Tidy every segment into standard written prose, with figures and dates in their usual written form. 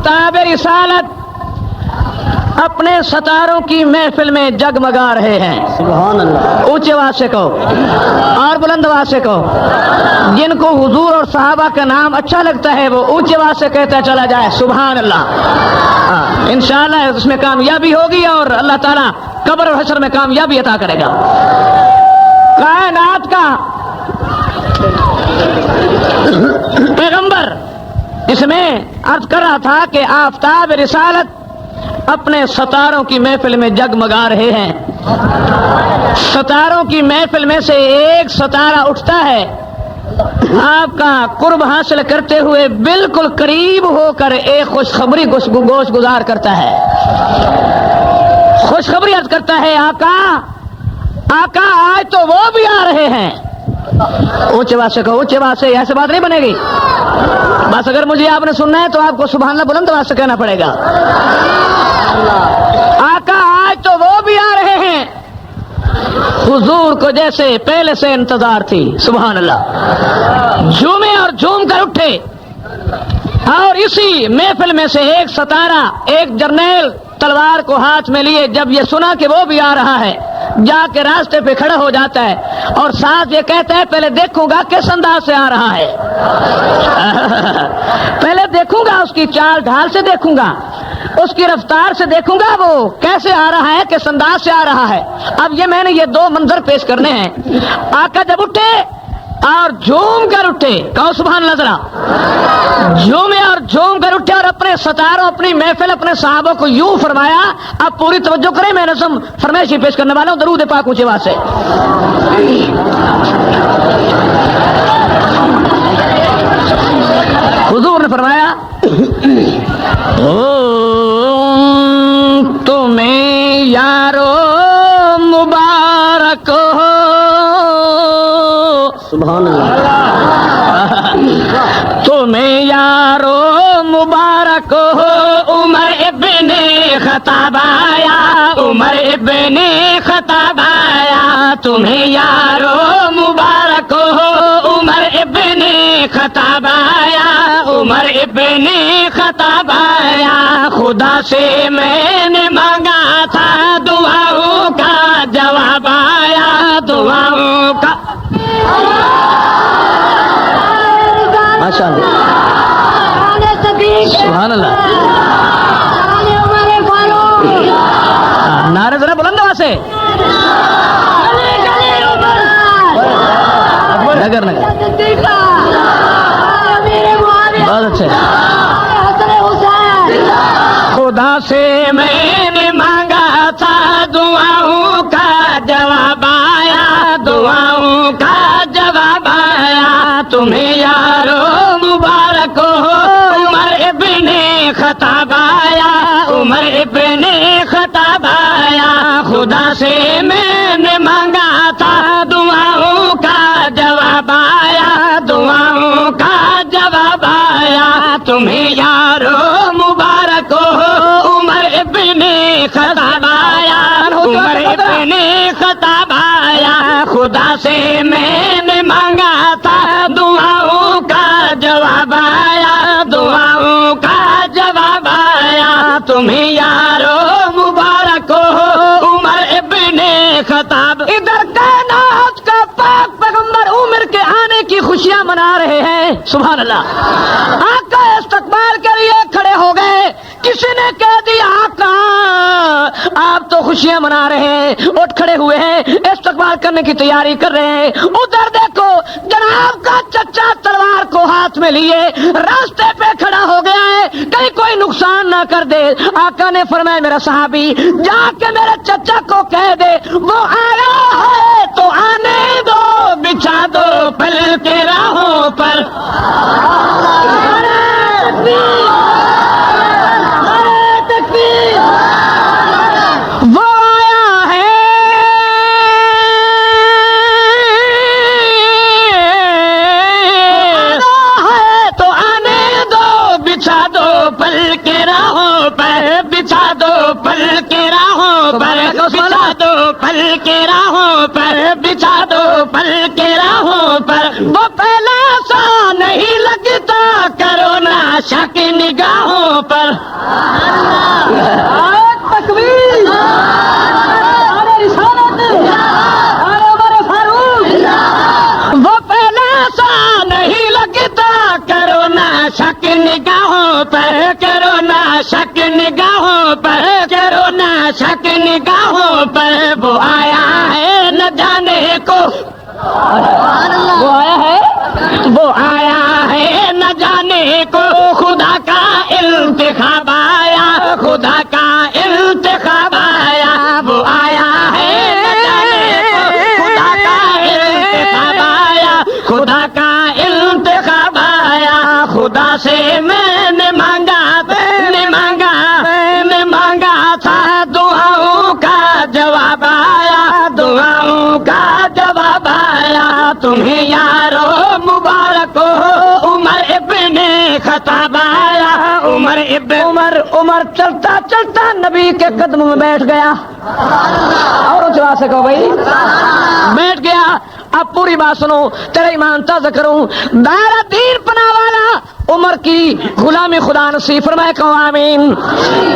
آفتاب رسالت اپنے ستاروں کی محفل میں جگمگا رہے ہیں. سبحان اللہ. اونچے آواز سے کہو اور بلند آواز سے کہو. جن کو حضور اور صحابہ کا نام اچھا لگتا ہے وہ اونچے آواز سے کہتا چلا جائے سبحان اللہ. انشاءاللہ اس میں کامیابی ہوگی اور اللہ تعالیٰ قبر اور حشر میں کامیابی عطا کرے گا. کائنات کا پیغمبر اس میں عرض کر رہا تھا کہ آفتاب رسالت اپنے ستاروں کی محفل میں جگمگا رہے ہیں. ستاروں کی محفل میں سے ایک ستارہ اٹھتا ہے آپ کا قرب حاصل کرتے ہوئے بالکل قریب ہو کر ایک خوشخبری گوش گزار کرتا ہے. خوشخبری عرض کرتا ہے آقا آقا آج تو وہ بھی آ رہے ہیں. اونچے بات سے کہو اونچے بات سے ایسے بات نہیں بنے گی. بس اگر مجھے آپ نے سننا ہے تو آپ کو سبحان اللہ بلند آواز سے کہنا پڑے گا. آقا آج تو وہ بھی آ رہے ہیں حضور کو جیسے پہلے سے انتظار تھی. سبحان اللہ. جھومے اور جھوم کر اٹھے اور اسی محفل میں سے ایک ستارہ ایک جرنیل تلوار کو ہاتھ میں لیے جب یہ سنا کہ وہ بھی آ رہا ہے جا کے راستے پہ کھڑا ہو جاتا ہے اور ساتھ یہ کہتا ہے پہلے دیکھوں گا کس انداز سے آ رہا ہے. پہلے دیکھوں گا اس کی چال ڈھال سے دیکھوں گا اس کی رفتار سے دیکھوں گا وہ کیسے آ رہا ہے کس انداز سے آ رہا ہے. اب یہ میں نے یہ دو منظر پیش کرنے ہیں. آقا جب اٹھے اور جھوم کر اٹھے کہو سبحان اللہ ذرا. جھومے اور جھوم کر اٹھے اور اپنے ستاروں اپنی محفل اپنے صحابوں کو یوں فرمایا. اب پوری توجہ کریں میں نظم فرمائشی پیش کرنے والا ہوں درود پاک اونچی آواز سے. حضور نے فرمایا تمہیں یارو مبارک ہو. سبحان اللہ. تمہیں یارو مبارک ہو عمر ابن خطاب آیا عمر ابن خطاب آیا. تمہیں یارو مبارک ہو عمر ابن خطاب آیا عمر ابن خطاب آیا. خدا سے میں نے مانگا تھا دعاؤں کا جواب آیا دعاؤں کا. ماشاء اللہ. سبحان اللہ. نعرہ ذرا بلند آواز سے. نگر نگر بہت اچھے. خدا سے میں نے مانگا تھا دعاؤں کا جواب آیا دعاؤں کا جواب آیا. تمہیں یارو مبارک ہو عمر ابن خطاب آیا عمر ابن خطاب آیا. خدا سے میں نے مانگا تھا دعاؤں کا جواب آیا دعاؤں کا جواب آیا. تمہیں یارو مبارک ہو عمر ابن خطاب آیا عمر ابن خطاب آیا. خدا سے میں نے مانگا تھا دعاؤں کا جواب آیا دعاؤں کا جواب آیا. تمہیں یارو مبارک ہو عمر ابن خطاب. ادھر کائنات کا پاک پیغمبر عمر کے آنے کی خوشیاں منا رہے ہیں. سبحان اللہ. آقا استقبال کے لیے کھڑے ہو گئے. کسی نے کہہ دیا آقا آپ تو خوشیاں منا رہے ہیں. اٹھ کھڑے ہوئے ہیں استقبال کرنے کی تیاری کر رہے ہیں. ادھر دیکھو جناب کا چچا تلوار کو ہاتھ میں لیے راستے پہ کھڑا ہو گیا ہے کہیں کوئی نقصان نہ کر دے. آقا نے فرمایا میرا صحابی جا کے میرے چچا کو کہہ دے وہ آیا ہے تو آنے دو بچھا دو پل کے راہوں پر. وہ آیا ہے تو آنے دو بچھا دو پل کے راہوں پر بچھا دو پل کے راہوں پر بچھا دو پل کے راہوں پر بچھا دو پل کے راہوں پر. وہ پہلا سا نہیں لگتا کرو نا شک نگاہوں پر تکبیر وہ پہلا سا نہیں لگتا، کرو نہ شک نگاہوں پر، کرو نہ شک نگاہوں پر، کرو نہ شک نگاہوں پر، وہ آیا ہے نہ جانے کو، وہ آیا ہے، وہ آیا ہے نہ جانے کو، خدا کا انتخاب آیا، خدا کا انتخاب آیا، وہ آیا ہے نہ جانے کو، خدا کا انتخاب آیا، خدا کا انتخاب آیا، خدا سے میں نے مانگا، نے مانگا، نے مانگا تھا، دعاؤں کا جواب آیا، دعاؤں کا جواب آیا، تمہیں یارو مبارک ہو، عمر ابن خطاب آیا، عمر چلتا چلتا نبی کے قدموں میں بیٹھ گیا، اور چلا سکو بھائی، بیٹھ گیا۔ اب پوری بات سنو، تیرا ایمان تازہ کروں، دائرہ دین پناہ والا عمر کی غلامی خدا نصیب فرمائے، کہو آمین۔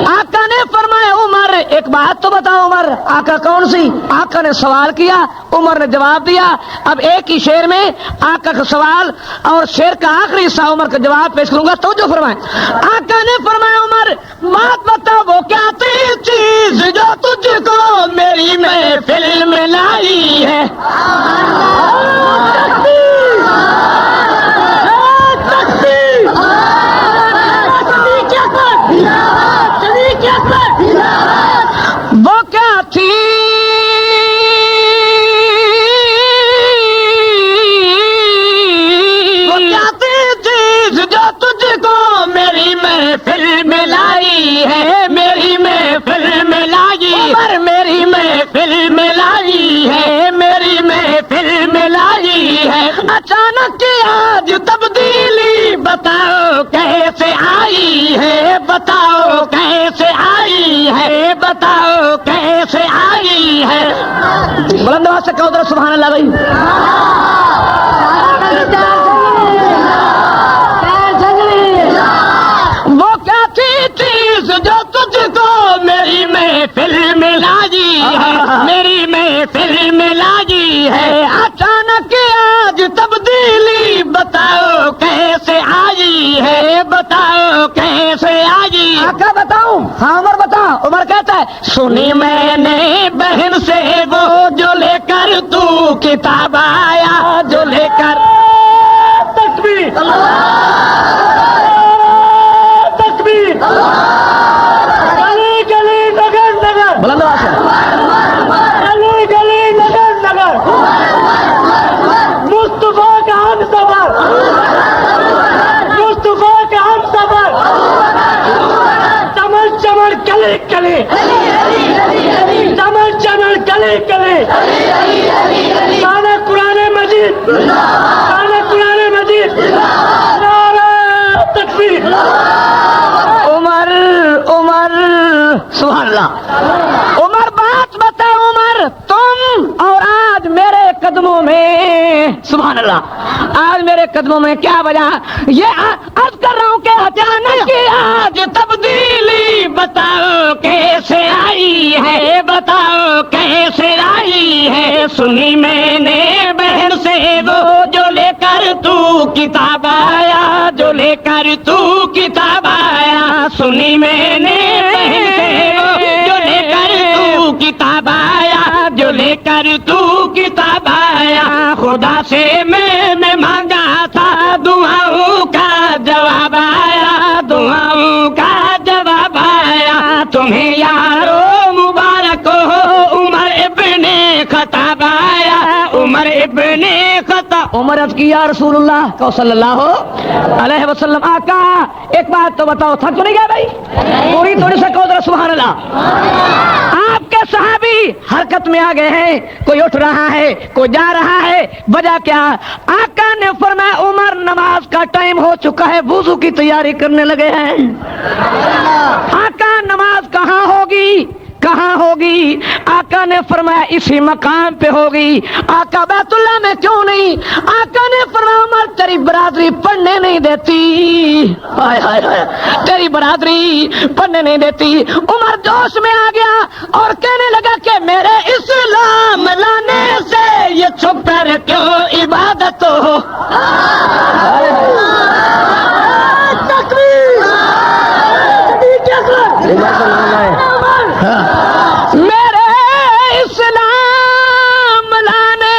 آقا نے فرمایا عمر ایک بات تو بتاؤ عمر، آقا کون سی؟ آقا نے سوال کیا، عمر نے جواب دیا۔ اب ایک ہی شعر میں آقا کا سوال اور شعر کا آخری حصہ عمر کا جواب پیش کروں گا، توجہ فرمائیں۔ آقا نے فرمایا عمر بات بتاؤ، وہ کیا تھی چیز جو تجھ کو میری محفل میں لائی ہے؟ وہ کیا تھی چیز جو تجھ کو میری محفل میں لائی ہے، میری محفل میں لائی، عمر میری محفل میں لائی ہے، میری محفل میں لائی ہے، اچانک آج تبدیلی بتاؤ کیسے آئی ہے، بتاؤ کیسے آئی ہے، بتاؤ کیسے آئی ہے۔ بلند آواز سے کہو ذرا سبحان اللہ بھائی۔ وہ کیا تھی چیز جو تجھ کو میری محفل میں لائی ہے، میری محفل میں لائی ہے، اچانک آج تبدیلی بتاؤ کیسے آئی ہے، بتاؤ کیسے آئی۔ آقا بتاؤں؟ ہاں عمر بتا۔ عمر کہتا ہے سنی میں نے بہن سے وہ جو لے کر تو کتاب آیا، جو لے کر تکبیر تکبیر، گلی گلی نگر نگر، بلند آواز سے، گلی گلی نگر نگر، مصطفیٰ کا ہم سفر، مصطفیٰ کا ہم سفر، چمن چمن کلی کلی، چمن چمن کلی کلی، گانا قرآن مجید، گانا قرآن مجید، نعرہ تکبیر۔ عمر عمر سبحان اللہ، عمر بات بتا عمر، تم اور آج میرے قدموں میں، سبحان اللہ، آج میرے قدموں میں کیا وجہ؟ یہ عرض کر رہا ہوں کہ اچانک آج تبدیلی بتاؤ کیسے آئی ہے، بتاؤ کیسے آئی ہے، سنی میں نے بہن سے وہ جو لے کر تو کتاب آیا، جو لے کر تو کتاب آیا، سنی میں نے بہن سے وہ جو لے کر تو کتاب آیا، جو لے کر تو کتاب آیا، خدا سے میں نے مانگا تھا، دعاؤں کا جواب آیا، دعاؤں کا جواب آیا، تمہیں یارو مبارک ہو، عمر ابن خطاب آیا، عمر ابن خطاب۔ عمر عرض کی یا رسول اللہ کو صلی اللہ علیہ وسلم، آقا ایک بات تو بتاؤ، تھک تو نہیں گیا بھائی؟ پوری تھوڑی سا کہو ذرا سبحان اللہ۔ آپ کے صحابی حرکت میں آ گئے ہیں، کوئی اٹھ رہا ہے، کوئی جا رہا ہے، وجہ کیا؟ آقا نے فرمایا عمر نماز کا ٹائم ہو چکا ہے، وضو کی تیاری کرنے لگے ہیں۔ آقا نماز کہاں ہوگی، کہاں ہوگی؟ آقا آقا نے فرمایا اسی مقام پہ ہوگی. آقا بیت اللہ میں کیوں نہیں؟ آقا نے فرمایا عمر تیری برادری پڑھنے نہیں دیتی. ہائے ہائے ہائے تیری برادری پڑھنے نہیں دیتی. عمر جوش میں آ گیا اور کہنے لگا کہ میرے اسلام لانے سے یہ چھپ کر کیوں عبادت ہو. میرے اسلام لانے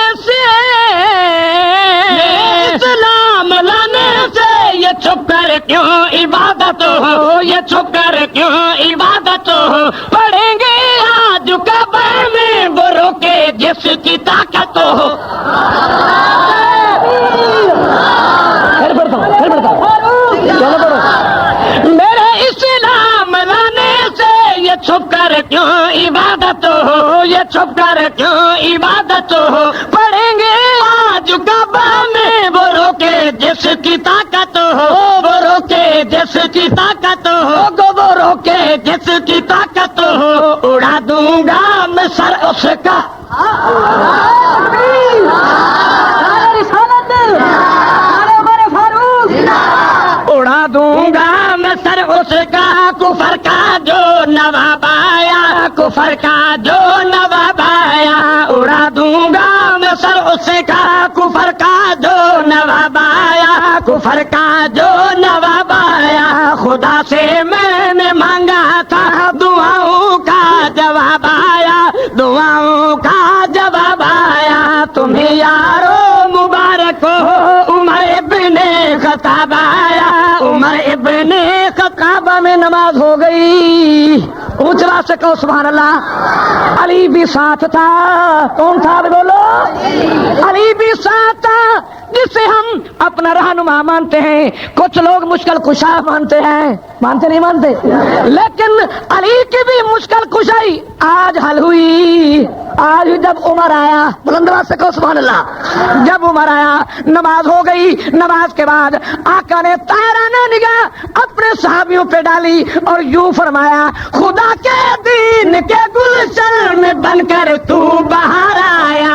سے یہ چھپ کر کیوں عبادت ہو. یہ چھپ کر کیوں عبادت ہو. پڑھیں گے آج کعبہ میں وہ روکے جس کی طاقت ہو. میرے اسلام لانے سے یہ چھپ کر کیوں عبادت ہو. یہ چھپ کر کیوں عبادت ہو. پڑھیں گے آج کعبہ میں وہ روکے جس کی طاقت ہو. وہ روکے جس کی طاقت ہو. وہ روکے جس کی طاقت ہو. اڑا دوں گا میں سر اس کا. اڑا دوں گا میں سر اس کا. کفر کا جو نواب آیا. کفر کا جو نواب آیا. اڑا دوں گا میں سر اس کا. کفر کا جو نواب آیا. کفر کا جو نواب آیا. خدا سے میں نے مانگا تھا دعاؤں کا جواب آیا. دعاؤں کا جواب آیا. تمہیں یارو مبارک ہو عمر ابن خطاب آیا. عمر ابن خطاب میں نماز ہو گئی. اونچا سے کہو سبحان اللہ. علی بھی ساتھ تھا. کون تھا بولو؟ علی بھی ساتھ تھا جسے ہم اپنا رہنما مانتے ہیں. کچھ لوگ مشکل کشا مانتے ہیں. مانتے نہیں مانتے؟ لیکن علی کی بھی مشکل کشائی آج حل ہوئی. آج جب عمر آیا بلند آواز سے کہو سبحان اللہ. جب عمر آیا نماز ہو گئی. نماز کے بعد آقا نے تیرانہ نگاہ اپنے صحابیوں پہ ڈالی اور یوں فرمایا خدا کے دین کے گلشن میں بن کر تو باہر آیا.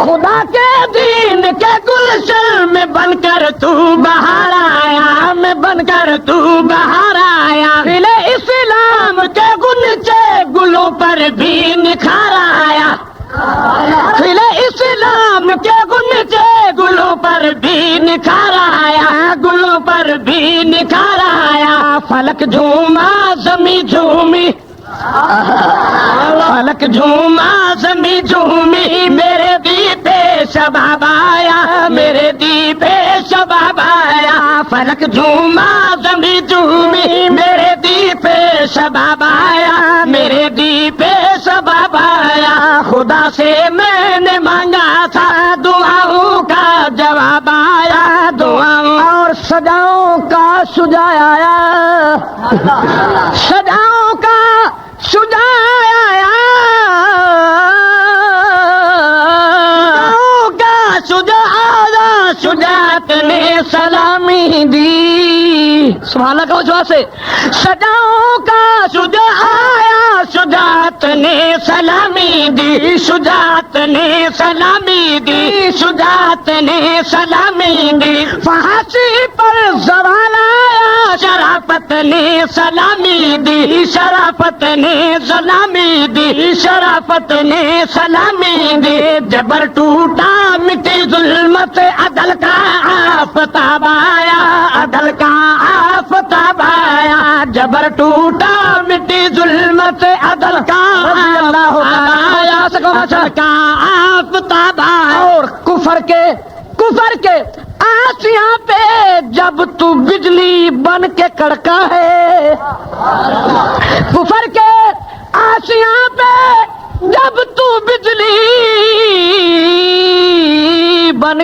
خدا کے دین کے گلشن میں بن کر تو باہر آیا. میں بن کر تو باہر آیا. کھلے اسلام کے گلچے گلوں پر بھی نکھار آیا. کھلے اسلام کے گلچے گلوں پر بھی نکھار آیا. گلوں پر بھی نکھار آیا. فلک جھوما زمیں جھومی. فلک جھوما زمیں جھومی. میرے دیپ شباب آیا. میرے دیپ شباب آیا. فلک جھوما زمیں جھومی. میرے دیپ شباب آیا. میرے دیپ شباب آیا. خدا سے میں نے مانگا تھا دعاؤں کا جواب آیا. دعاؤں اور سجاؤں کا شجاع آیا. سجاؤں کا شجاع آیا. شجاعت نے سلامی دی. سبحان اللہ کہو جواب سے. سجاؤں کا شجاع آیا. شجاعت نے سلامی دی. شجاعت نے سلامی دی. شجاعت نے سلامی دی. فحاشی پر زوال آیا. شرافت نے سلامی دی. شرافت نے سلامی دی. شرافت نے سلامی دی. جبر ٹوٹا مٹی ظلمت عدل کا آفتاب آیا. عدل کا آفتاب آیا. جبر ٹوٹا مٹی ظلمت عدل کا آیا. عدل کا آفتاب آیا. اور کفر کے آسیاں پہ جب تو بجلی بن کے کڑکا ہے. کفر کے آسیاں پہ جب تو بجلی بن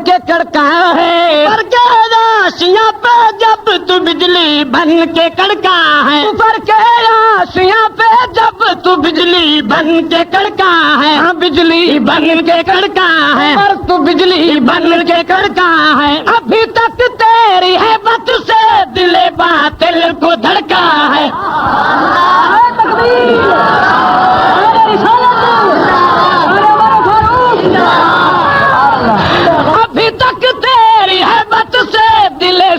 کے کڑکا ہے. پر کے آسیاں پہ جب تو بجلی بن کے کڑکا ہے. پر کے آسیاں پہ جب تو بجلی بن کے کڑکا ہے. ہاں بجلی بن کے کڑکا ہے. پر تو بجلی بن کے کڑکا ہے. ابھی تک تیری ہے بت سے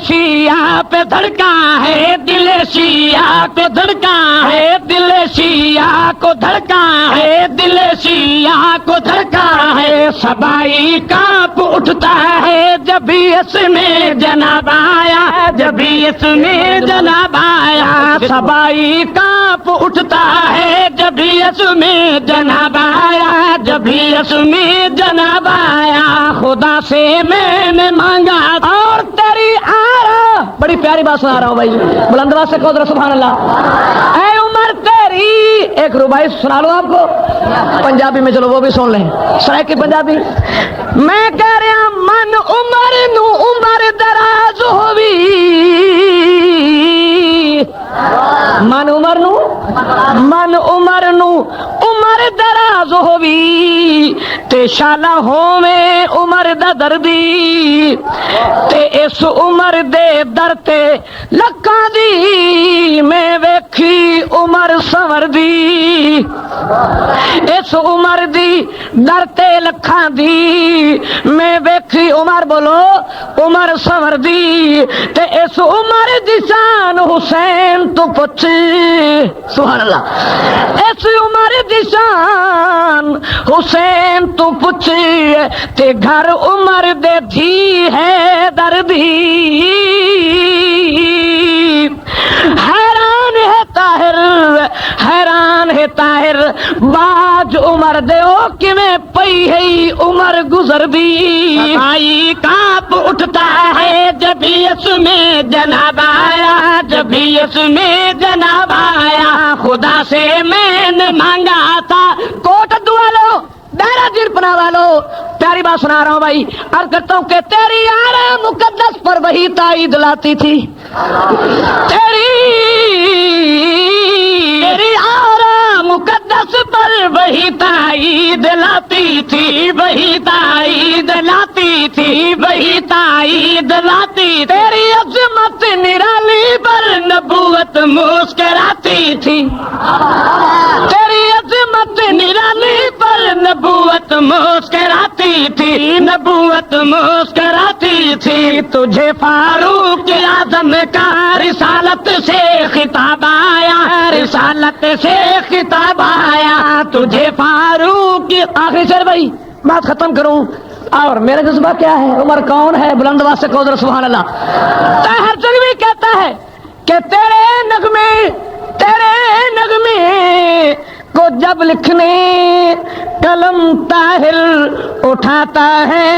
شیعہ پہ دھڑکا ہے، دل شیعہ پہ دھڑکا ہے، دل شیعہ کو دھڑکا ہے، دل شیعہ کو دھڑکا ہے، سبائی کانپ اٹھتا ہے جب بھی اس میں جناب آیا، جب بھی اس میں جناب آیا، سبائی کانپ اٹھتا ہے جب بھی اس میں جناب آیا، جب بھی اس میں جناب آیا، خدا سے میں نے مانگا اور تیری آرا، بڑی پیاری بات سنا رہا ہوں بھائی، بلند آواز سے کہو ذرا سبحان اللہ، اے عمر تیری، ایک ربائی سنا لوں آپ کو پنجابی میں، چلو وہ بھی سن لیں، سرائکی پنجابی، میں کہہ رہا من عمر نو عمر دراز ہوئی، من عمر نو عمر دراز ہوئی، تے شالا ہوویں عمر دا دردی، تے اس عمر دے در تے لکاں دی میں ویکھی عمر سنور دی، اس عمر دی در تے لکھاں دی میں ویکھی عمر، بولو عمر سنور دی، تے اس عمر دی شان حسین تو پچھی، سبحان اللہ، اس عمر دی شان حسین تو پچھی، تے گھر عمر دے دھی ہے دردی، حیران ہے طاہر، حیران ہے طاہر، باج عمر دے او کیویں پئی ہے عمر گزر دی، آئی کانپ اٹھتا ہے جب بھی اس میں جناب آیا، جب بھی اس میں جناب آیا، خدا سے میں نے مانگا تھا، کوٹ دعا لو دائرہ دیر پناہ والو، پیاری بات سنا رہا ہوں بھائی، عرض کرتا ہوں کہ تیری آرا مقدس پر وہی تائید لاتی تھی، تیری آرا مقدس پر وہی تائید لاتی تھی، وہی تائید لاتی تھی، وہی تائید لاتی، تیری عظمت نرالی پر نبوت مسکراتی تھی، تیری عظمت نرالی پر نبوت مسکراتی تھی، نبوت مسکراتی تھی، تجھے فاروق اعظم کا رسالت سے خطاب آیا، رسالت سے خطاب آیا، تجھے فاروق، آخری شعر بھائی بات ختم کروں، اور میرا جذبہ کیا ہے، عمر کون ہے، بلند آواز سے کہو ذرا سبحان اللہ، طاہر جنگوی کہتا ہے کہ تیرے نغمے کو جب لکھنے قلم طاہر اٹھاتا ہے،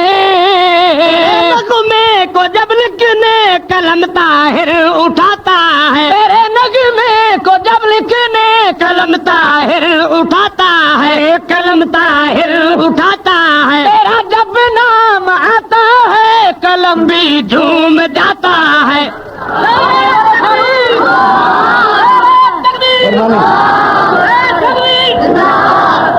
نغمے کو جب لکھنے قلم طاہر اٹھاتا ہے، تیرے نغمے کو جب لکھنے قلم طاہر اٹھاتا ہے، قلم طاہر اٹھاتا ہے، تیرا جب نام آتا ہے قلم بھی جھوم جاتا ہے،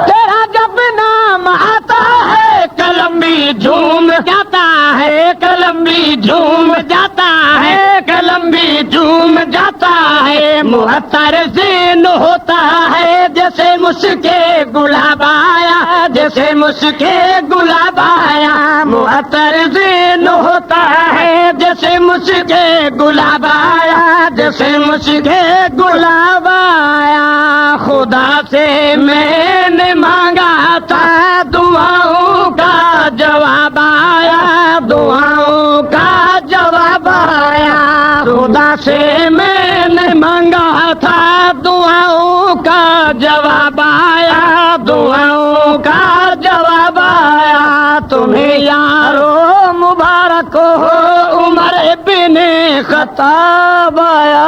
تیرا جب نام آتا ہے قلم بھی جھوم جاتا ہے، قلم بھی جھوم جاتا ہے، قلم بھی جھوم جاتا ہے، معطر ذہن ہوتا ہے جیسے مشکے گلاب آیا، جیسے مشکے گلاب آیا، معطر ذہن ہوتا ہے جیسے مشکے گلاب آیا، جیسے مشکے گلاب آیا، خدا سے میں نے مانگا تھا دعاؤں کا جواب آیا، دعاؤں کا جواب آیا، خدا سے میں نے مانگا تھا دعاؤں کا جواب آیا، دعاؤں کا جواب آیا، تمہیں یارو مبارک ہو عمر ابن خطاب آیا۔